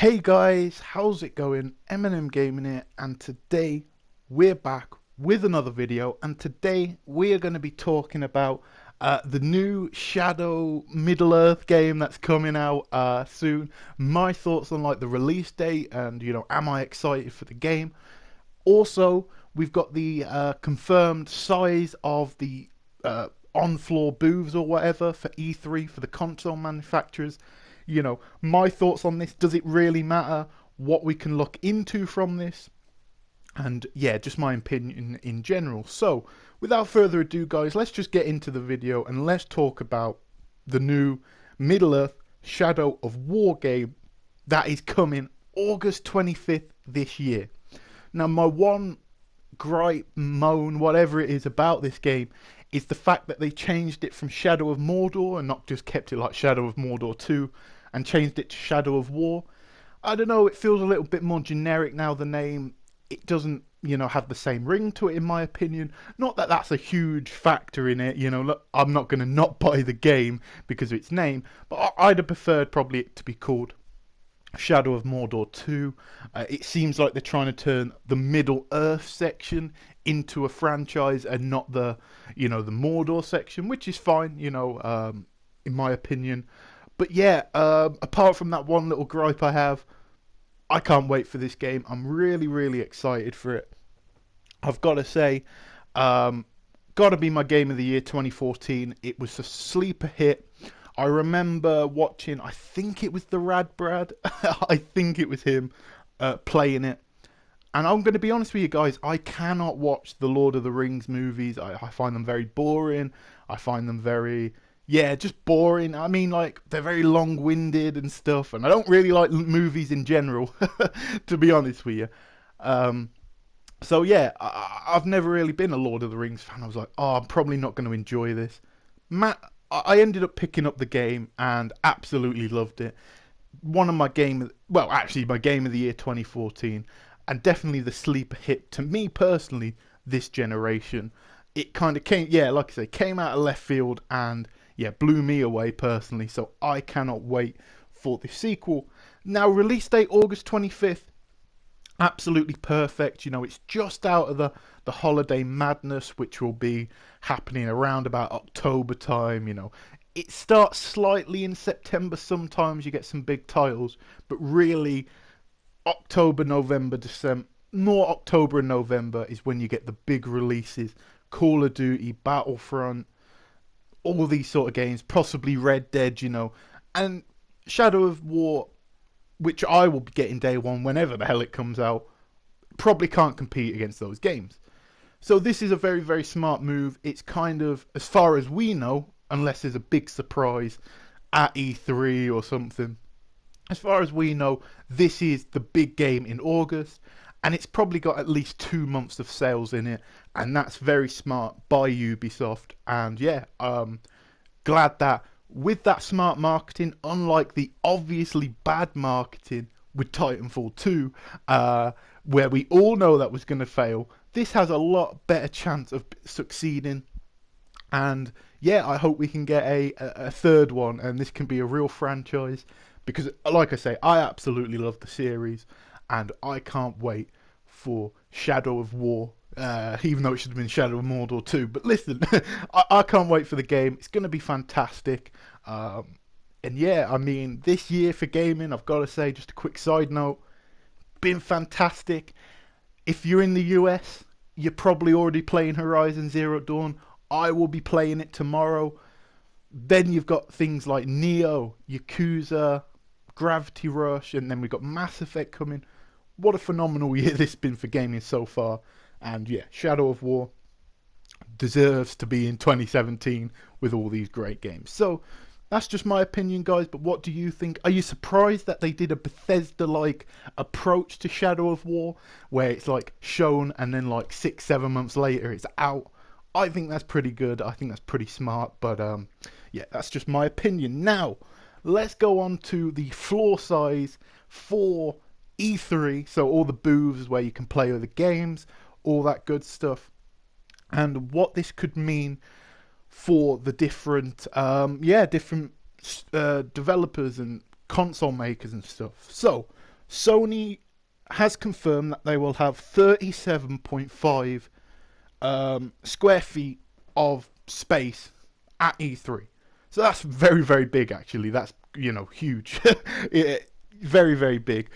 Hey guys, how's it going? Eminem Gaming here, and today we're back with another video. And today we are going to be talking about the new Shadow Middle Earth game that's coming out soon. My thoughts on like the release date, and am I excited for the game? Also, we've got the confirmed size of the on-floor booths or whatever for E3 for the console manufacturers. My thoughts on this. Does it really matter what we can look into from this? And yeah, just my opinion in general. So, without further ado, guys, let's just get into the video and let's talk about the new Middle Earth Shadow of War game that is coming August 25th this year. Now, my one gripe, moan, whatever it is about this game is the fact that they changed it from Shadow of Mordor and not just kept it like Shadow of Mordor 2 and changed it to Shadow of War. I don't know, it feels a little bit more generic now, the name. It doesn't, have the same ring to it, in my opinion. Not that that's a huge factor in it, look, I'm not going to not buy the game because of its name, but I'd have preferred probably it to be called Shadow of Mordor 2. It seems like they're trying to turn the Middle Earth section into a franchise and not the Mordor section, which is fine, in my opinion. But yeah, apart from that one little gripe I have, I can't wait for this game. I'm really, really excited for it. I've got to say, got to be my game of the year 2014. It was a sleeper hit. I remember watching, I think it was the Rad Brad, I think it was him playing it. And I'm going to be honest with you guys, I cannot watch the Lord of the Rings movies. I find them very boring. I find them very, just boring. I mean, like, they're very long-winded and stuff. And I don't really like movies in general, to be honest with you. So yeah, I've never really been a Lord of the Rings fan. I was like, oh, I'm probably not going to enjoy this. I ended up picking up the game and absolutely loved it. One of my my game of the year 2014, and definitely the sleeper hit to me personally this generation. It kind of came, like I say, came out of left field and blew me away personally. So I cannot wait for the sequel. Now, release date August 25th. Absolutely perfect. It's just out of the holiday madness, which will be happening around about October time. It starts slightly in September. Sometimes you get some big titles, but really October, November, December, more October and November is when you get the big releases. Call of Duty, Battlefront, all these sort of games, possibly Red Dead, and Shadow of War, which I will be getting day one whenever the hell it comes out, probably can't compete against those games. So this is a very, very smart move. It's kind of, as far as we know, unless there's a big surprise at E3 or something, as far as we know, this is the big game in August, and it's probably got at least 2 months of sales in it, and that's very smart by Ubisoft. And glad that with that smart marketing, unlike the obviously bad marketing with Titanfall 2, where we all know that was going to fail, this has a lot better chance of succeeding. And I hope we can get a third one, and this can be a real franchise, because like I say, I absolutely love the series, and I can't wait for Shadow of War, even though it should have been Shadow of Mordor 2. But listen, I can't wait for the game. It's going to be fantastic. And I mean, this year for gaming, I've got to say, just a quick side note, been fantastic. If you're in the US, you're probably already playing Horizon Zero Dawn. I will be playing it tomorrow. Then you've got things like Neo, Yakuza, Gravity Rush, and then we've got Mass Effect coming. What a phenomenal year this has been for gaming so far. And Shadow of War deserves to be in 2017 with all these great games. So that's just my opinion, guys, but what do you think? Are you surprised that they did a Bethesda-like approach to Shadow of War, where it's like shown and then like 6-7 months later it's out? I think that's pretty good. I think that's pretty smart, but that's just my opinion. Now, let's go on to the floor size for E3, so all the booths where you can play other games, all that good stuff, and what this could mean for the different developers and console makers and stuff. So Sony has confirmed that they will have 37.5 square feet of space at E3. So that's very, very big, actually. That's, huge. Very, very big.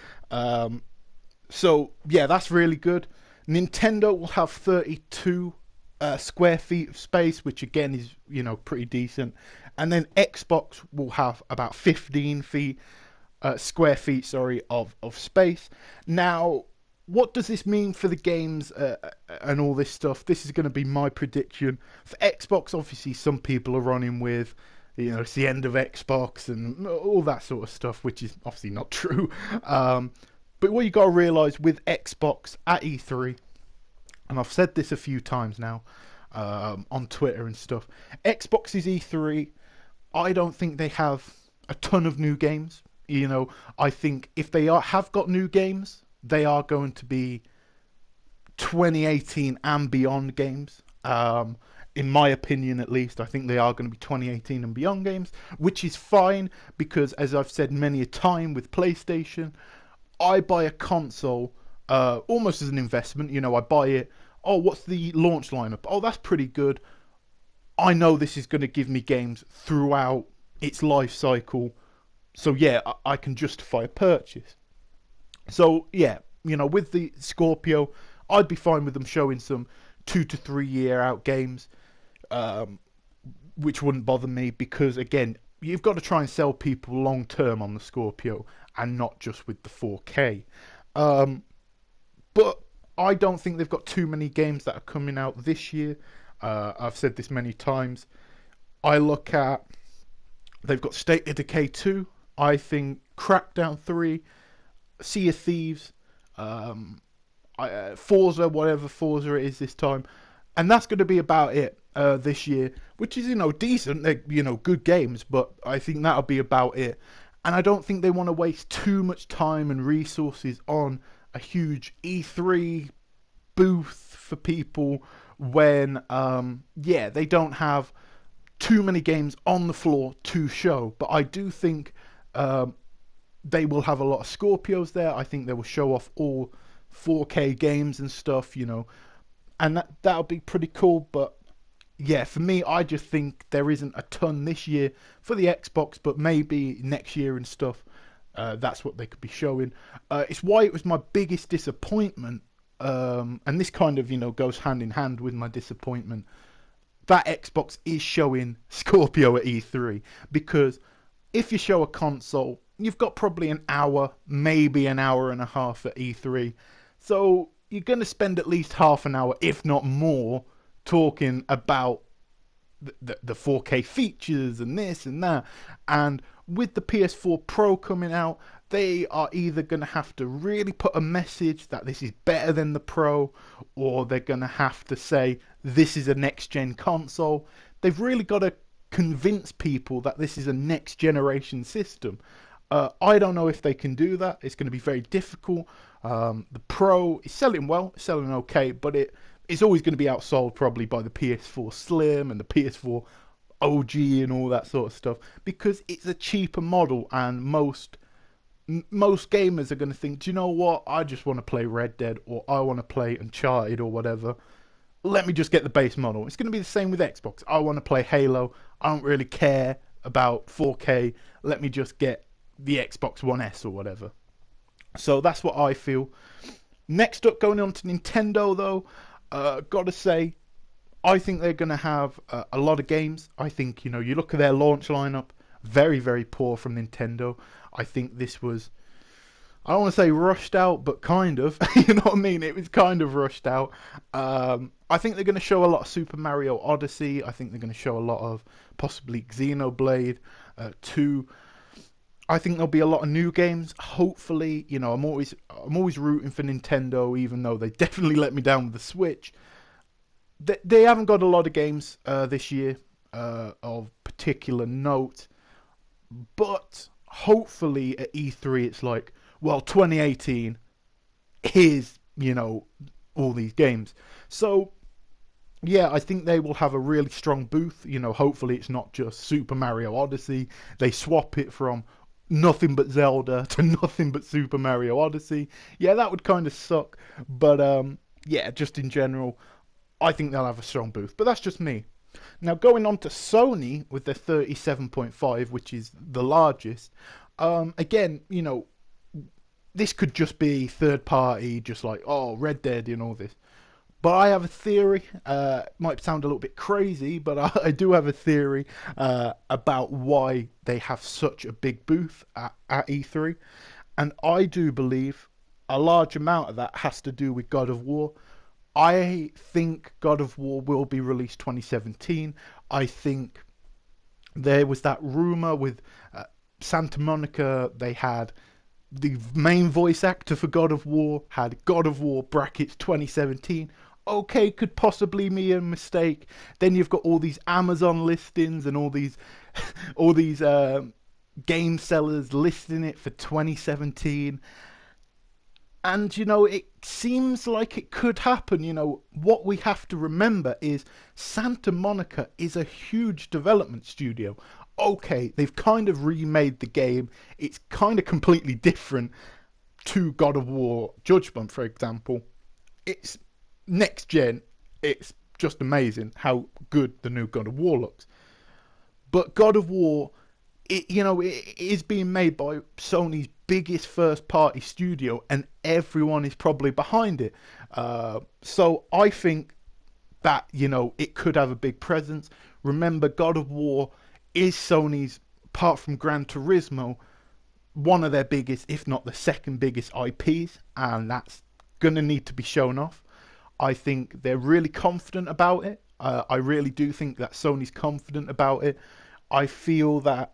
So, yeah, that's really good. Nintendo will have 32 square feet of space, which again is, pretty decent. And then Xbox will have about 15 feet, square feet, sorry, of space. Now, what does this mean for the games and all this stuff? This is going to be my prediction. For Xbox, obviously, some people are running with, it's the end of Xbox and all that sort of stuff, which is obviously not true. But what you got to realise with Xbox at E3, and I've said this a few times now on Twitter and stuff, Xbox's E3, I don't think they have a ton of new games. I think if they have got new games, they are going to be 2018 and beyond games. In my opinion, at least, I think they are going to be 2018 and beyond games, which is fine because, as I've said many a time with PlayStation, I buy a console almost as an investment. I buy it. Oh, what's the launch lineup? Oh, that's pretty good. I know this is going to give me games throughout its life cycle. So, yeah, I can justify a purchase. So, yeah, with the Scorpio, I'd be fine with them showing some 2 to 3 year out games, which wouldn't bother me because, again, you've got to try and sell people long term on the Scorpio and not just with the 4K. But I don't think they've got too many games that are coming out this year. I've said this many times. I look at, they've got State of Decay 2, I think Crackdown 3, Sea of Thieves, Forza, whatever Forza it is this time. And that's going to be about it this year, which is, decent. They're, good games, but I think that'll be about it. And I don't think they want to waste too much time and resources on a huge E3 booth for people when, they don't have too many games on the floor to show. But I do think they will have a lot of Scorpios there. I think they will show off all 4K games and stuff, and that'll be pretty cool. But yeah, for me, I just think there isn't a ton this year for the Xbox, but maybe next year and stuff. That's what they could be showing. It's why it was my biggest disappointment, and this kind of goes hand in hand with my disappointment, that Xbox is showing Scorpio at E3, because if you show a console, you've got probably an hour, maybe an hour and a half at E3. So you're going to spend at least half an hour, if not more, talking about the 4K features and this and that. And with the PS4 Pro coming out, they are either going to have to really put a message that this is better than the Pro, or they're going to have to say this is a next-gen console. They've really got to convince people that this is a next-generation system. I don't know if they can do that. It's going to be very difficult. The Pro is selling well, selling okay, but it's always going to be outsold probably by the PS4 Slim and the PS4 OG and all that sort of stuff, because it's a cheaper model, and most gamers are going to think, do you know what, I just want to play Red Dead, or I want to play Uncharted or whatever. Let me just get the base model. It's going to be the same with Xbox. I want to play Halo. I don't really care about 4K. Let me just get the Xbox One S or whatever. So that's what I feel. Next up, going on to Nintendo though, gotta say, I think they're going to have a lot of games. I think, you look at their launch lineup, very, very poor from Nintendo. I think this was, I don't want to say rushed out, but kind of. You know what I mean? It was kind of rushed out. I think they're going to show a lot of Super Mario Odyssey. I think they're going to show a lot of possibly Xenoblade 2. I think there'll be a lot of new games. Hopefully, I'm always rooting for Nintendo, even though they definitely let me down with the Switch. They haven't got a lot of games this year of particular note, but hopefully at E3 it's like, well, 2018, here's, all these games. So, yeah, I think they will have a really strong booth. Hopefully it's not just Super Mario Odyssey. They swap it from nothing but Zelda to nothing but Super Mario Odyssey. Yeah, that would kind of suck. But yeah, just in general, I think they'll have a strong booth. But that's just me. Now going on to Sony with their 37.5, which is the largest. Again, you know, this could just be third party, just like, oh, Red Dead and all this. But I have a theory. Might sound a little bit crazy, but I do have a theory about why they have such a big booth at E3. And I do believe a large amount of that has to do with God of War. I think God of War will be released 2017. I think there was that rumor with Santa Monica. They had the main voice actor for God of War had God of War brackets 2017. Okay, could possibly be a mistake. Then you've got all these Amazon listings and all these all these game sellers listing it for 2017. And, you know, it seems like it could happen. You know, what we have to remember is Santa Monica is a huge development studio. Okay, they've kind of remade the game. It's kind of completely different to God of War Judgment, for example. It's next gen. It's just amazing how good the new God of War looks. But God of War, it is being made by Sony's biggest first party studio, and everyone is probably behind it. So I think that, you know, it could have a big presence. Remember, God of War is Sony's, apart from Gran Turismo, one of their biggest, if not the second biggest IPs, and that's gonna need to be shown off. I think they're really confident about it. I really do think that Sony's confident about it. I feel that,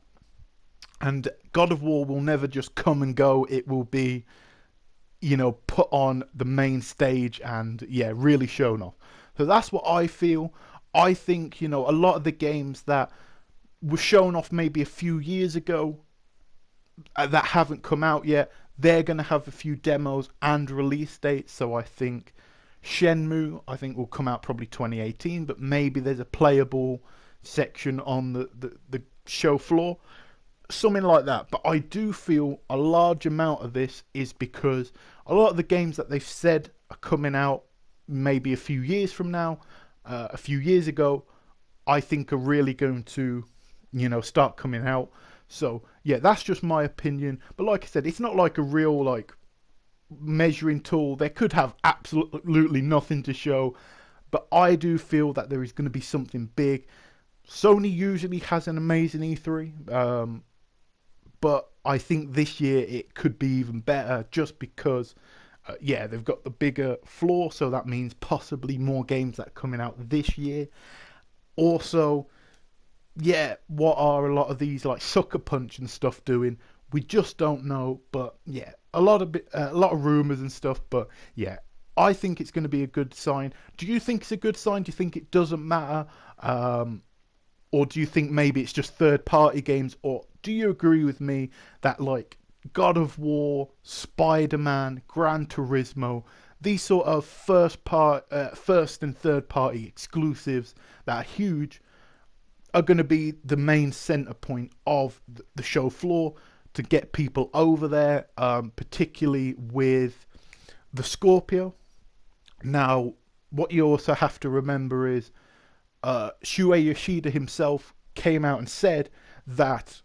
and God of War will never just come and go. It will be, you know, put on the main stage and, yeah, really shown off. So that's what I feel. I think, you know, a lot of the games that were shown off maybe a few years ago that haven't come out yet, they're going to have a few demos and release dates. So I think Shenmue, I think, will come out probably 2018, but maybe there's a playable section on the show floor, something like that. But I do feel a large amount of this is because a lot of the games that they've said are coming out maybe a few years from now, a few years ago, I think are really going to, you know, start coming out. So yeah, that's just my opinion. But like I said, it's not like a real like measuring tool. They could have absolutely nothing to show, but I do feel that there is going to be something big. Sony usually has an amazing E3, but I think this year it could be even better just because, yeah, they've got the bigger floor, so that means possibly more games that are coming out this year. Also, yeah, what are a lot of these like Sucker Punch and stuff doing? We just don't know, but yeah, a lot of rumors and stuff. But yeah, I think it's going to be a good sign. Do you think it's a good sign? Do you think it doesn't matter? Or do you think maybe it's just third-party games? Or do you agree with me that like God of War, Spider-Man, Gran Turismo, these sort of first and third-party exclusives that are huge are going to be the main center point of the show floor to get people over there, particularly with the Scorpio. Now, what you also have to remember is Shuei Yoshida himself came out and said that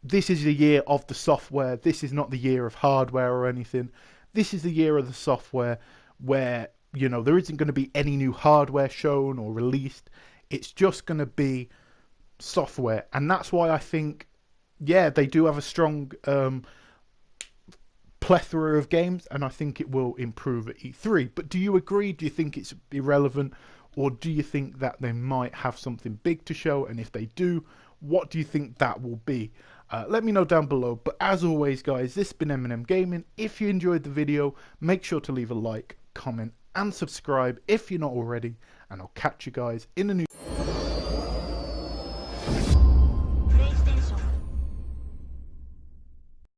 this is the year of the software. This is not the year of hardware or anything. This is the year of the software where, you know, there isn't going to be any new hardware shown or released. It's just going to be software. And that's why I think, yeah, they do have a strong plethora of games, and I think it will improve at E3. But do you agree? Do you think it's irrelevant? Or do you think that they might have something big to show? And if they do, what do you think that will be? Let me know down below. But as always, guys, this has been M&M Gaming. If you enjoyed the video, make sure to leave a like, comment, and subscribe if you're not already. And I'll catch you guys in a new